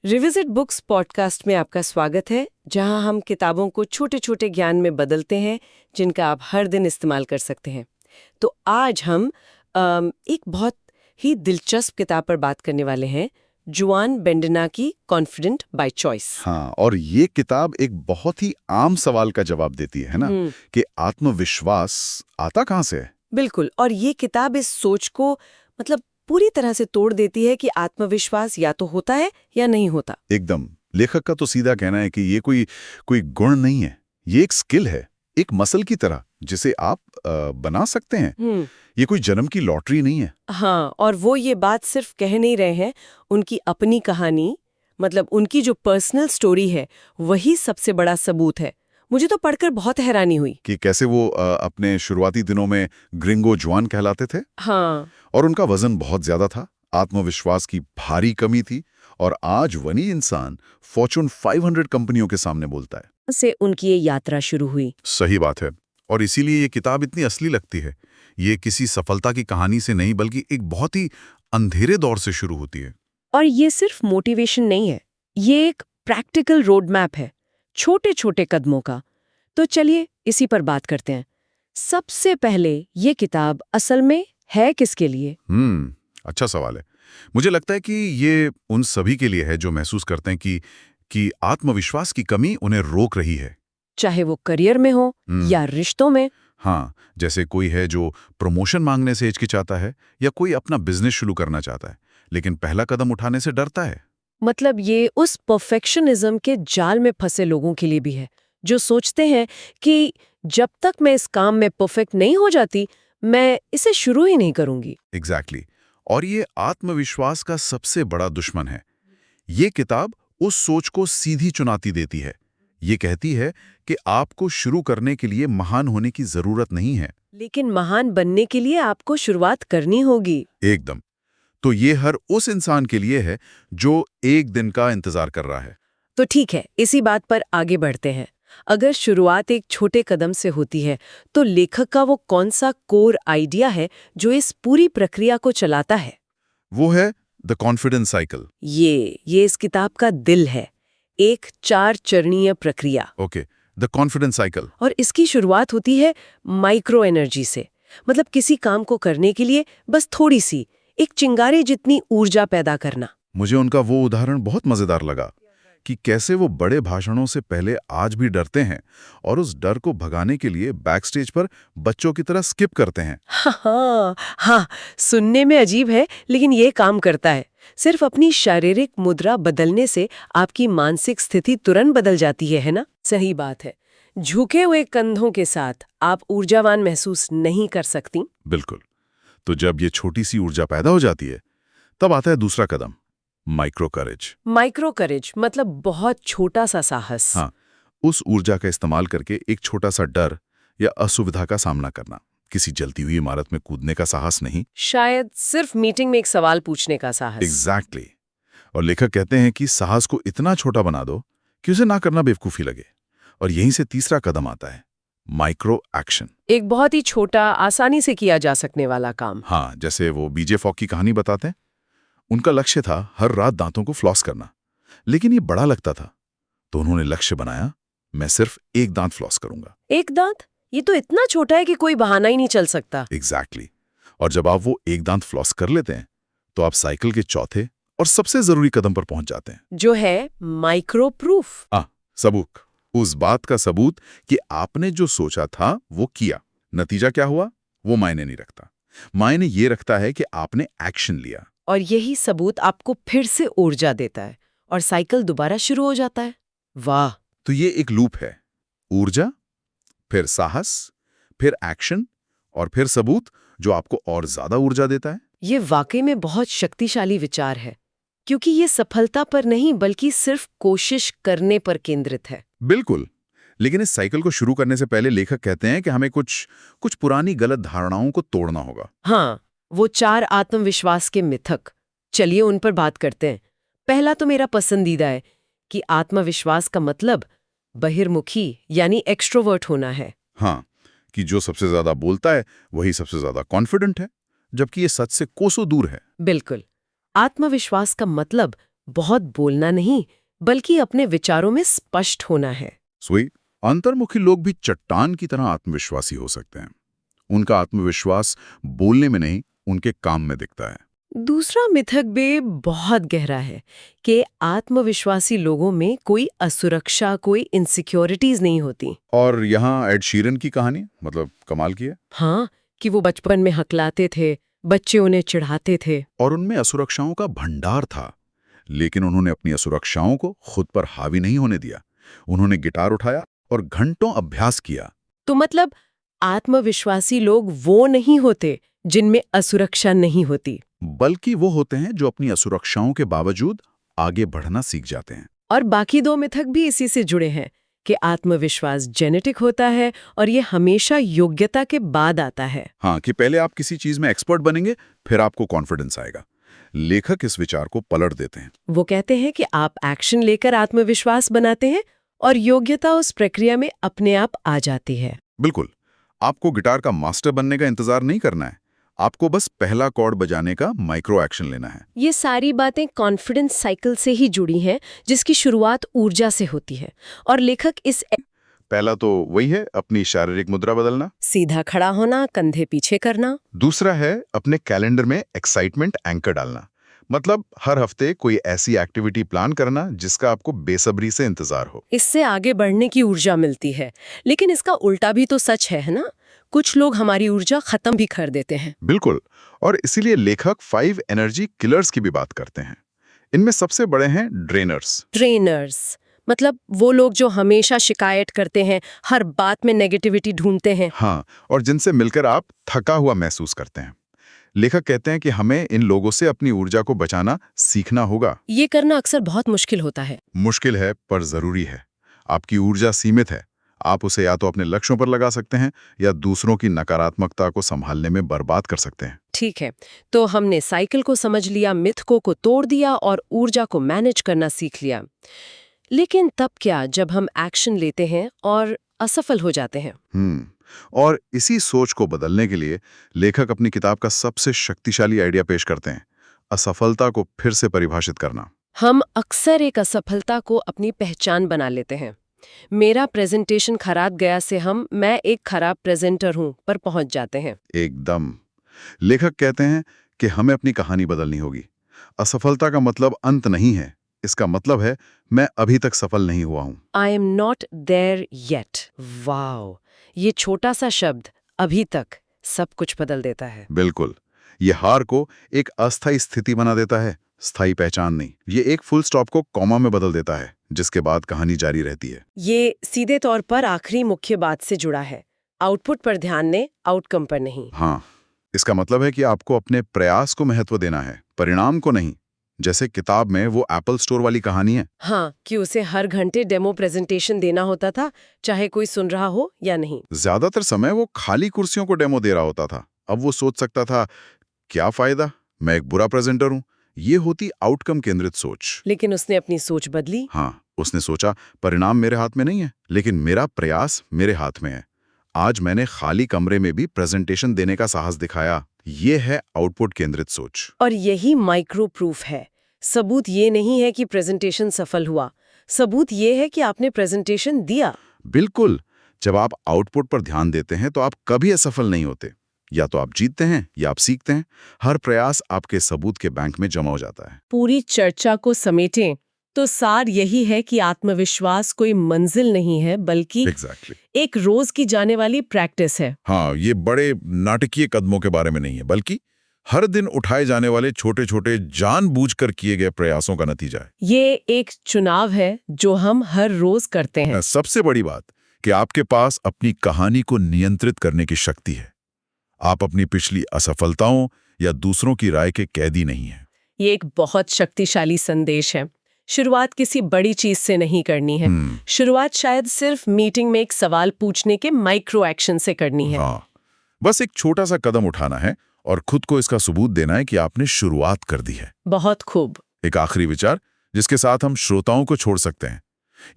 Revisit books podcast में आपका स्वागत है, जहां हम किताबों को छोटे छोटे ज्ञान में बदलते हैं जिनका आप हर दिन इस्तेमाल कर सकते हैं। तो आज हम एक बहुत ही दिलचस्प किताब पर बात करने वाले हैं, जुआन बेंडना की कॉन्फिडेंट बाय चॉइस। हाँ, और ये किताब एक बहुत ही आम सवाल का जवाब देती है ना, कि आत्मविश्वास आता कहाँ से है। बिल्कुल, और ये किताब इस सोच को मतलब पूरी तरह से तोड़ देती है कि आत्मविश्वास या तो होता है या नहीं होता। एकदम। लेखक का तो सीधा कहना है कि ये कोई कोई गुण नहीं है, ये एक स्किल है, एक मसल की तरह जिसे आप बना सकते हैं। ये कोई जन्म की लॉटरी नहीं है। हाँ, और वो ये बात सिर्फ कह नहीं रहे हैं, उनकी अपनी कहानी, मतलब उनकी जो पर्सनल स्टोरी है, वही सबसे बड़ा सबूत है। मुझे तो पढ़कर बहुत हैरानी हुई कि कैसे वो अपने शुरुआती दिनों में ग्रिंगो जुआन कहलाते थे। हाँ, और उनका वजन बहुत ज्यादा था, आत्मविश्वास की भारी कमी थी, और आज वही इंसान फॉर्चून 500 कंपनियों के सामने बोलता है। से उनकी ये यात्रा शुरू हुई। सही बात है, और इसीलिए ये किताब इतनी असली लगती है। ये किसी सफलता की कहानी से नहीं, बल्कि एक बहुत ही अंधेरे दौर से शुरू होती है। और ये सिर्फ मोटिवेशन नहीं है, ये एक प्रैक्टिकल रोड मैप है, छोटे छोटे कदमों का। तो चलिए इसी पर बात करते हैं। सबसे पहले ये किताब असल में है किसके लिए? अच्छा सवाल है। मुझे लगता है कि ये उन सभी के लिए है जो महसूस करते हैं कि आत्मविश्वास की कमी उन्हें रोक रही है। चाहे वो करियर में हो या रिश्तों में। हाँ, जैसे कोई है जो प्रमोशन मांगने से हिचकिचाता है, या कोई अपना बिजनेस शुरू करना चाहता है, लेकिन पहला कदम उठाने से डरता है। मतलब ये उस परफेक्शनिज्म के जाल में फंसे लोगों के लिए भी है, जो सोचते हैं कि जब तक मैं इस काम में परफेक्ट नहीं हो जाती, मैं इसे शुरू ही नहीं करूंगी। एग्जैक्टली। और ये आत्मविश्वास का सबसे बड़ा दुश्मन है। ये किताब उस सोच को सीधी चुनौती देती है। ये कहती है कि आपको शुरू करने के लिए महान होने की जरूरत नहीं है, लेकिन महान बनने के लिए आपको शुरुआत करनी होगी। एकदम। तो ये हर उस इंसान के लिए है जो एक दिन का इंतजार कर रहा है। तो ठीक है, इसी बात पर आगे बढ़ते हैं। अगर शुरुआत एक छोटे कदम से होती है, तो लेखक का वो कौन सा कोर आइडिया है जो इस पूरी प्रक्रिया को चलाता है? वो है द कॉन्फिडेंस साइकिल। ये इस किताब का दिल है, एक 4 चरणीय प्रक्रिया। Okay, the confidence cycle. और इसकी शुरुआत होती है माइक्रो एनर्जी से। मतलब किसी काम को करने के लिए बस थोड़ी सी, एक चिंगारी जितनी ऊर्जा पैदा करना। मुझे उनका वो उदाहरण बहुत मजेदार लगा कि कैसे वो बड़े भाषणों से पहले आज भी डरते हैं, और उस डर को भगाने के लिए बैकस्टेज पर बच्चों की तरह स्किप करते हैं। हाँ, सुनने में अजीब है, लेकिन ये काम करता है। सिर्फ अपनी शारीरिक मुद्रा बदलने से आपकी मानसिक स्थिति तुरंत बदल जाती है ना? सही बात है। झुके हुए कंधों के साथ आप ऊर्जावान महसूस नहीं कर सकती। बिल्कुल। तो जब ये छोटी सी ऊर्जा पैदा हो जाती है, तब आता है दूसरा कदम, माइक्रो करेज। माइक्रो करेज मतलब बहुत छोटा सा साहस। हाँ, उस ऊर्जा का इस्तेमाल करके एक छोटा सा डर या असुविधा का सामना करना। किसी जलती हुई इमारत में कूदने का साहस नहीं, शायद सिर्फ मीटिंग में एक सवाल पूछने का साहस। एग्जैक्टली। और लेखक कहते हैं कि साहस को इतना छोटा बना दो कि उसे ना करना बेवकूफी लगे। और यहीं से तीसरा कदम आता है, माइक्रो एक्शन। एक बहुत ही छोटा, आसानी से किया जा सकने वाला काम। हाँ, जैसे वो बीजे फॉक की कहानी बताते हैं। उनका लक्ष्य था हर रात दांतों को फ्लॉस करना, लेकिन ये बड़ा लगता था, तो उन्होंने लक्ष्य बनाया, मैं सिर्फ एक दांत फ्लॉस करूंगा। एक दांत? ये तो इतना छोटा है कि कोई बहाना ही नहीं चल सकता। एग्जैक्टली। और जब आप वो एक दांत फ्लॉस कर लेते हैं, तो आप साइकिल के चौथे और सबसे जरूरी कदम पर पहुंच जाते हैं, जो है माइक्रो प्रूफ। सबूत। उस बात का सबूत कि आपने जो सोचा था वो किया। नतीजा क्या हुआ वो मायने नहीं रखता, मायने ये रखता है कि आपने एक्शन लिया। और यही सबूत आपको फिर से ऊर्जा देता है और साइकिल दोबारा शुरू हो जाता है। वाह! तो ये एक लूप है, ऊर्जा, फिर साहस, फिर एक्शन, और फिर सबूत जो आपको और ज्यादा ऊर्जा देता है। ये वाकई में बहुत शक्तिशाली विचार है, क्योंकि ये सफलता पर नहीं बल्कि सिर्फ कोशिश करने पर केंद्रित है। बिल्कुल। लेकिन इस साइकिल को शुरू करने से पहले लेखक कहते हैं कि हमें कुछ पुरानी गलत धारणाओं को तोड़ना होगा। हाँ, वो 4 आत्मविश्वास के मिथक। चलिए उन पर बात करते हैं। पहला तो मेरा पसंदीदा है कि आत्मविश्वास का मतलब बहिर्मुखी यानी एक्सट्रोवर्ट होना है। हाँ, कि जो सबसे ज्यादा बोलता है वही सबसे ज्यादा कॉन्फिडेंट है, जबकि ये सच से कोसों दूर है। बिल्कुल। आत्मविश्वास का मतलब बहुत बोलना नहीं, बल्कि अपने विचारों में स्पष्ट होना है। सोई अंतर्मुखी लोग भी चट्टान की तरह आत्मविश्वासी हो सकते हैं। उनका आत्मविश्वास बोलने में नहीं, उनके काम में दिखता है। दूसरा मिथक भी बहुत गहरा है कि आत्मविश्वासी लोगों में कोई असुरक्षा, कोई इनसिक्योरिटीज नहीं होती। और यहाँ एड शीरन की कहानी मतलब कमाल की है। हाँ, कि वो बचपन में हकलाते थे, बच्चे उन्हें चिढ़ाते थे। और उनमें असुरक्षाओं का भंडार था, लेकिन उन्होंने अपनी असुरक्षाओं को खुद पर हावी नहीं होने दिया। उन्होंने गिटार उठाया और घंटों अभ्यास किया। तो मतलब आत्मविश्वासी लोग वो नहीं होते जिनमें असुरक्षा नहीं होती, बल्कि वो होते हैं जो अपनी असुरक्षाओं के बावजूद आगे बढ़ना सीख जाते हैं। और बाकी दो मिथक भी इसी से जुड़े हैं कि आत्मविश्वास जेनेटिक होता है और ये हमेशा योग्यता के बाद आता है। हाँ, कि पहले आप किसी चीज में एक्सपर्ट बनेंगे, फिर आपको कॉन्फिडेंस आएगा। लेखक इस विचार को पलट देते हैं। वो कहते हैं कि आप एक्शन लेकर आत्मविश्वास बनाते हैं और योग्यता उस प्रक्रिया में अपने आप आ जाती है। बिल्कुल, आपको गिटार का मास्टर बनने का इंतजार नहीं करना है, आपको बस पहला कॉर्ड बजाने का माइक्रो एक्शन लेना है। ये सारी बातें कॉन्फिडेंस साइकिल से ही जुड़ी हैं, जिसकी शुरुआत ऊर्जा से होती है। और लेखक इस पहला तो वही है अपनी शारीरिक मुद्रा बदलना, सीधा खड़ा होना, कंधे पीछे करना। दूसरा है अपने कैलेंडर में एक्साइटमेंट एंकर डालना, मतलब हर हफ्ते कोई ऐसी एक्टिविटी प्लान करना जिसका आपको बेसब्री से इंतजार हो। इससे आगे बढ़ने की ऊर्जा मिलती है। लेकिन इसका उल्टा भी तो सच है ना? कुछ लोग हमारी ऊर्जा खत्म भी कर देते हैं। बिल्कुल, और इसीलिए लेखक 5 एनर्जी किलर्स की भी बात करते हैं। इनमें सबसे बड़े हैं ड्रेनर्स। ट्रेनर्स मतलब वो लोग जो हमेशा शिकायत करते हैं, हर बात में नेगेटिविटी ढूंढते हैं। हाँ, और जिनसे मिलकर आप थका हुआ महसूस करते हैं। लेखक कहते हैं कि हमें इन लोगों से अपनी ऊर्जा को बचाना सीखना होगा। ये करना अक्सर बहुत मुश्किल होता है। मुश्किल है पर जरूरी है। आपकी ऊर्जा सीमित है, आप उसे या तो अपने लक्ष्यों पर लगा सकते हैं या दूसरों की नकारात्मकता को संभालने में बर्बाद कर सकते हैं। ठीक है, तो हमने साइकिल को समझ लिया, मिथकों को तोड़ दिया और ऊर्जा को मैनेज करना सीख लिया। लेकिन तब क्या जब हम एक्शन लेते हैं और असफल हो जाते हैं? और इसी सोच को बदलने के लिए लेखक अपनी किताब का सबसे शक्तिशाली आइडिया पेश करते हैं, असफलता को फिर से परिभाषित करना। हम अक्सर एक असफलता को अपनी पहचान बना लेते हैं। मेरा प्रेजेंटेशन खराब गया से मैं एक खराब प्रेजेंटर हूं पर पहुंच जाते हैं। एकदम। लेखक कहते हैं कि हमें अपनी कहानी बदलनी होगी। असफलता का मतलब अंत नहीं है, इसका मतलब है मैं अभी तक सफल नहीं हुआ हूं। I am not there yet. Wow, ये छोटा सा शब्द अभी तक सब कुछ बदल देता है। बिल्कुल, ये हार को एक अस्थायी स्थिति बना देता है, स्थायी पहचान नहीं। ये एक फुल स्टॉप को कॉमा में बदल देता है, जिसके बाद कहानी जारी रहती है। ये सीधे तौर पर आखिरी मुख्य बात से जुड़ा है, आउटपुट पर ध्यान दें, आउटकम पर नहीं। हाँ, इसका मतलब है कि आपको अपने प्रयास को महत्व देना है, परिणाम को नहीं। जैसे किताब में वो एप्पल स्टोर वाली कहानी है। हाँ, कि उसे हर घंटे डेमो प्रेजेंटेशन देना होता था, चाहे कोई सुन रहा हो या नहीं। ज्यादातर समय वो खाली कुर्सियों को डेमो दे रहा होता था। अब वो सोच सकता था, क्या फायदा, मैं एक बुरा प्रेजेंटर हूं। ये होती आउटकम केंद्रित सोच। लेकिन उसने अपनी सोच बदली। हाँ, उसने सोचा परिणाम मेरे हाथ में नहीं है, लेकिन मेरा प्रयास मेरे हाथ में है। आज मैंने खाली कमरे में भी प्रेजेंटेशन देने का साहस दिखाया। ये है आउटपुट केंद्रित सोच। और यही माइक्रो प्रूफ है। सबूत ये नहीं है कि प्रेजेंटेशन सफल हुआ, सबूत ये है कि आपने प्रेजेंटेशन दिया। बिल्कुल, जब आप आउटपुट पर ध्यान देते हैं तो आप कभी असफल नहीं होते। या तो आप जीतते हैं या आप सीखते हैं। हर प्रयास आपके सबूत के बैंक में जमा हो जाता है। पूरी चर्चा को समेटें तो सार यही है कि आत्मविश्वास कोई मंजिल नहीं है, बल्कि एक रोज की जाने वाली प्रैक्टिस है। हाँ, ये बड़े नाटकीय कदमों के बारे में नहीं है, बल्कि हर दिन उठाए जाने वाले छोटे छोटे जानबूझकर किए गए प्रयासों का नतीजा है। ये एक चुनाव है जो हम हर रोज करते हैं। सबसे बड़ी बात कि आपके पास अपनी कहानी को नियंत्रित करने की शक्ति है। आप अपनी पिछली असफलताओं या दूसरों की राय के कैदी नहीं हैं। ये एक बहुत शक्तिशाली संदेश है। शुरुआत किसी बड़ी चीज से नहीं करनी है। शुरुआत शायद सिर्फ मीटिंग में एक सवाल पूछने के माइक्रो एक्शन से करनी है। हाँ, बस एक छोटा सा कदम उठाना है और खुद को इसका सबूत देना है कि आपने शुरुआत कर दी है। बहुत खूब। एक आखिरी विचार जिसके साथ हम श्रोताओं को छोड़ सकते हैं।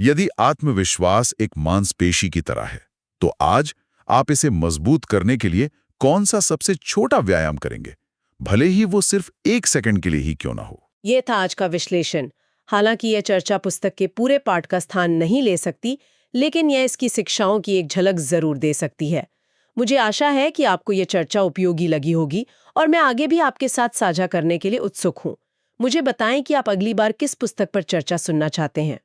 यदि आत्मविश्वास एक मांसपेशी की तरह है, तो आज आप इसे मजबूत करने के लिए कौन सा सबसे छोटा व्यायाम करेंगे, भले ही वो सिर्फ 1 सेकंड के लिए ही क्यों ना हो। ये था आज का विश्लेषण। हालांकि यह चर्चा पुस्तक के पूरे पाठ का स्थान नहीं ले सकती, लेकिन यह इसकी शिक्षाओं की एक झलक जरूर दे सकती है। मुझे आशा है कि आपको ये चर्चा उपयोगी लगी होगी और मैं आगे भी आपके साथ साझा करने के लिए उत्सुक हूँ। मुझे बताएं कि आप अगली बार किस पुस्तक पर चर्चा सुनना चाहते हैं।